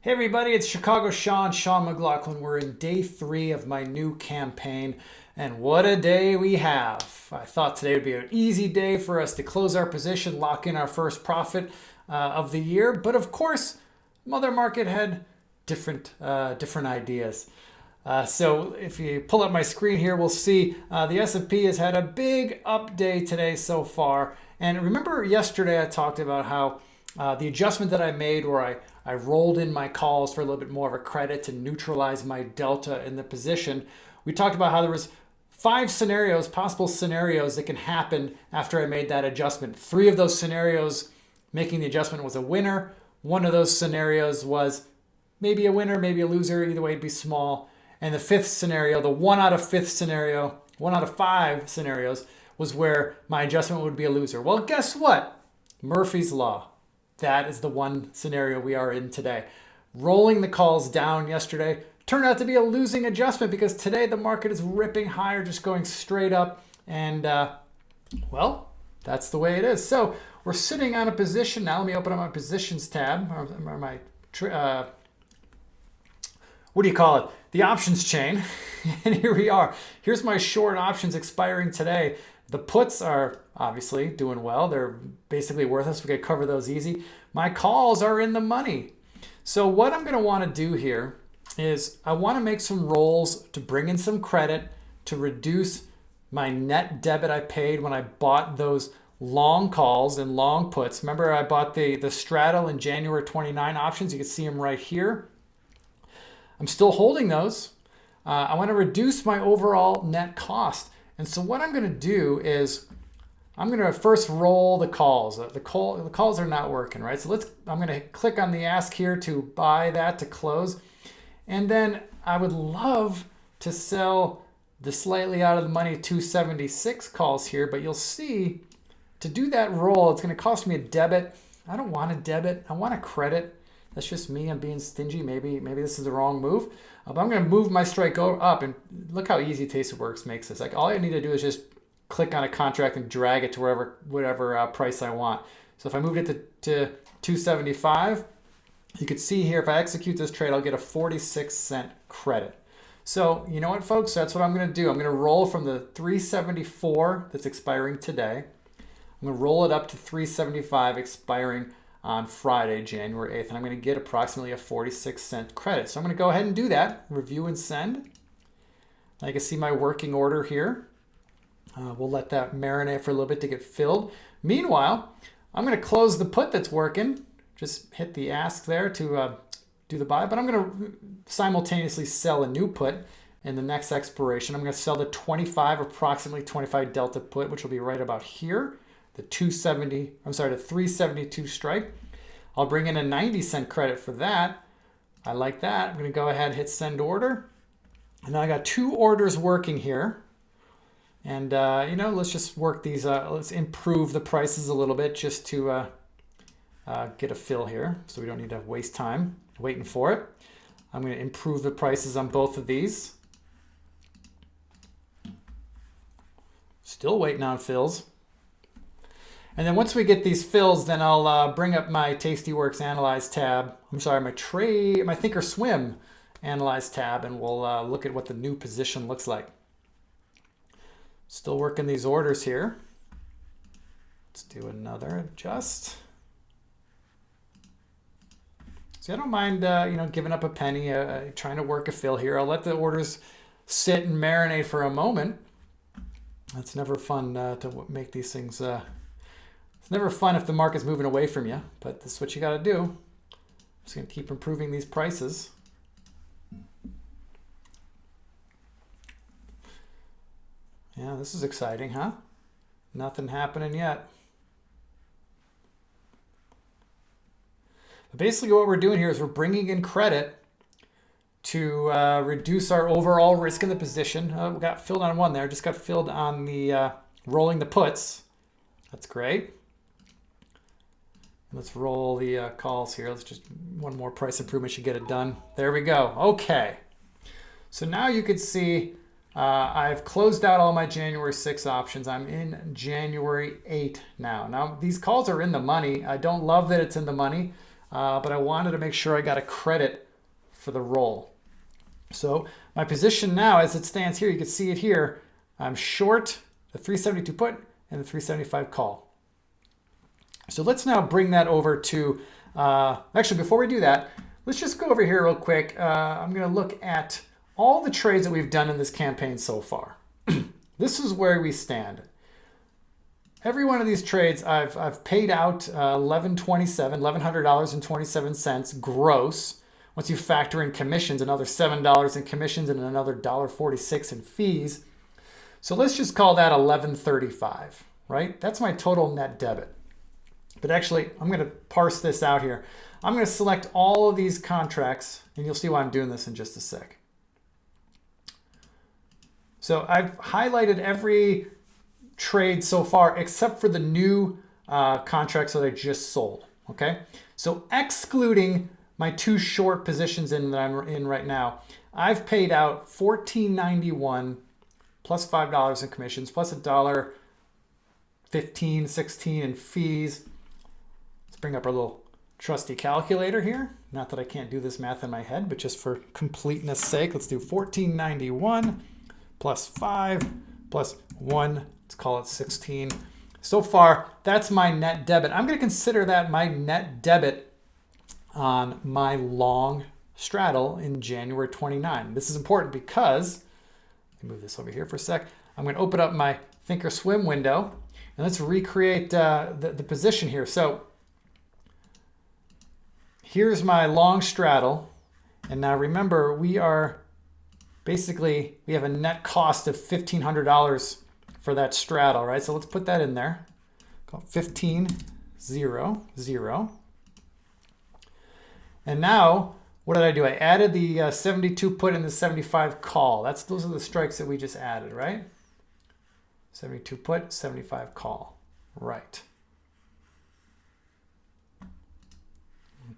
Hey everybody, it's Chicago Sean McLaughlin. We're in day 3 of my new campaign, and what a day we have. I thought today would be an easy day for us to close our position, lock in our first profit of the year, but of course, Mother Market had different ideas. So if you pull up my screen here, we'll see the S&P has had a big up day today so far. And remember yesterday I talked about how the adjustment that I made where I rolled in my calls for a little bit more of a credit to neutralize my delta in the position. We talked about how there was 5 scenarios, possible scenarios that can happen after I made that adjustment. 3 of those scenarios, making the adjustment was a winner. 1 of those scenarios was maybe a winner, maybe a loser, either way it'd be small. And the 5th scenario, the 1 out of 5th scenario, 1 out of 5 scenarios was where my adjustment would be a loser. Well, guess what? Murphy's Law. That is the one scenario we are in today. Rolling the calls down yesterday turned out to be a losing adjustment because today the market is ripping higher, just going straight up. And well, that's the way it is. So we're sitting on a position now. Let me open up my positions tab, or my, what do you call it? The options chain. And here we are. Here's my short options expiring today. The puts are obviously doing well. They're basically worthless. We could cover those easy. My calls are in the money. So what I'm going to want to do here is I want to make some rolls to bring in some credit to reduce my net debit I paid when I bought those long calls and long puts. Remember I bought the straddle in January 29 options. You can see them right here. I'm still holding those. I want to reduce my overall net cost. And so what I'm going to do is I'm going to first roll the calls. The calls are not working, right? So I'm going to click on the ask here to buy that to close. And then I would love to sell the slightly out of the money 276 calls here, but you'll see to do that roll, it's going to cost me a debit. I don't want a debit. I want a credit. That's just me. I'm being stingy. Maybe this is the wrong move. But I'm going to move my strike up, and look how easy Tastyworks makes this. Like all I need to do is just click on a contract and drag it to whatever price I want. So if I moved it to 275, you could see here if I execute this trade, I'll get a 46-cent credit. So you know what, folks? That's what I'm going to do. I'm going to roll from the 374 that's expiring today. I'm going to roll it up to 375 expiring on Friday, January 8th, and I'm going to get approximately a 46-cent credit. So I'm going to go ahead and do that, review and send. I can see my working order here. We'll let that marinate for a little bit to get filled. Meanwhile, I'm going to close the put that's working. Just hit the ask there to do the buy, but I'm going to simultaneously sell a new put in the next expiration. I'm going to sell the approximately 25 delta put, which will be right about here. The 372 strike. I'll bring in a 90-cent credit for that. I like that. I'm going to go ahead and hit send order. And now I got 2 orders working here. And, let's just work these. Let's improve the prices a little bit just to get a fill here. So we don't need to waste time waiting for it. I'm going to improve the prices on both of these. Still waiting on fills. And then once we get these fills, then I'll bring up my Tastyworks Analyze tab. I'm sorry, my Thinkorswim Analyze tab, and we'll look at what the new position looks like. Still working these orders here. Let's do another adjust. See, I don't mind, giving up a penny, trying to work a fill here. I'll let the orders sit and marinate for a moment. It's never fun to make these things. It's never fun if the market's moving away from you, but this is what you got to do. I'm just going to keep improving these prices. Yeah, this is exciting, huh? Nothing happening yet. But basically what we're doing here is we're bringing in credit to reduce our overall risk in the position. We got filled on one there. Just got filled on the rolling the puts. That's great. Let's roll the calls here. Let's just one more price improvement should get it done. There we go. Okay. So now you can see I've closed out all my January 6 options. I'm in January 8 now. Now these calls are in the money. I don't love that it's in the money. but I wanted to make sure I got a credit for the roll. So my position now, as it stands here, you can see it here. I'm short the 372 put and the 375 call. So let's now bring that over to, actually before we do that, let's just go over here real quick. I'm going to look at all the trades that we've done in this campaign so far. This is where we stand. Every one of these trades, I've paid out $1,127 gross. Once you factor in commissions, another $7 in commissions and another $1.46 in fees. So let's just call that $11.35, right? That's my total net debit. But actually, I'm going to parse this out here. I'm going to select all of these contracts, and you'll see why I'm doing this in just a sec. So I've highlighted every trade so far except for the new contracts that I just sold, okay? So excluding my two short positions that I'm in right now, I've paid out $14.91 plus $5 in commissions, plus $1.15, $16 in fees. Let's bring up our little trusty calculator here. Not that I can't do this math in my head, but just for completeness sake, let's do $14.91 plus 5 plus 1, let's call it 16. So far, that's my net debit. I'm going to consider that my net debit on my long straddle in January 29. This is important because, let me move this over here for a sec. I'm going to open up my Thinkorswim window and let's recreate the position here. So here's my long straddle. And now remember, we have a net cost of $1,500 for that straddle, right? So let's put that in there. 15,000. And now, what did I do? I added the 72 put and the 75 call. Those are the strikes that we just added, right? 72 put, 75 call. Right.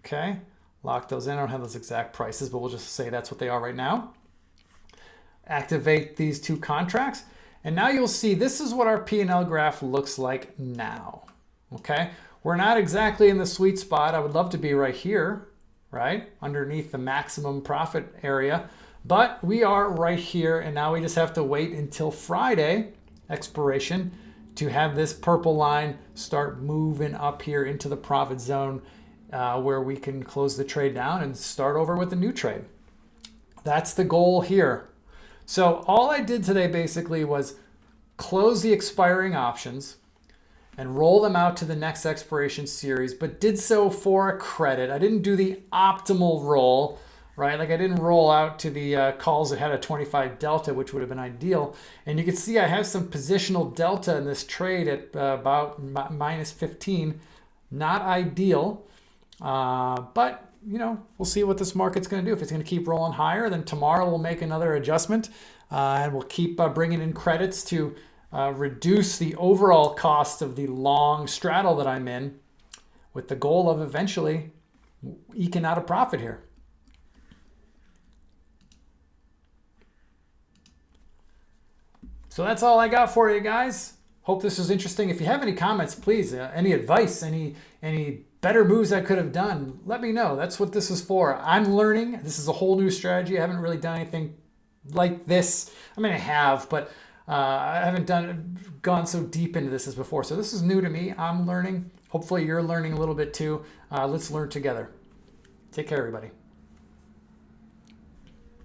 Okay. Lock those in. I don't have those exact prices, but we'll just say that's what they are right now. Activate these two contracts. And now you'll see this is what our P&L graph looks like now. Okay. We're not exactly in the sweet spot. I would love to be right here, right? Underneath the maximum profit area. But we are right here, and now we just have to wait until Friday expiration to have this purple line start moving up here into the profit zone where we can close the trade down and start over with a new trade. That's the goal here. So all I did today basically was close the expiring options and roll them out to the next expiration series, but did so for a credit. I didn't do the optimal roll, right? Like I didn't roll out to the calls that had a 25 delta, which would have been ideal. And you can see I have some positional delta in this trade at about minus 15. Not ideal, but we'll see what this market's going to do. If it's going to keep rolling higher, then tomorrow we'll make another adjustment and we'll keep bringing in credits to reduce the overall cost of the long straddle that I'm in, with the goal of eventually eking out a profit here. So that's all I got for you guys. Hope this was interesting. If you have any comments, please, any advice, any better moves I could have done, let me know. That's what this is for. I'm learning. This is a whole new strategy. I haven't really done anything like this. I mean, I have, but I haven't gone so deep into this as before. So this is new to me. I'm learning. Hopefully you're learning a little bit too. Let's learn together. Take care, everybody.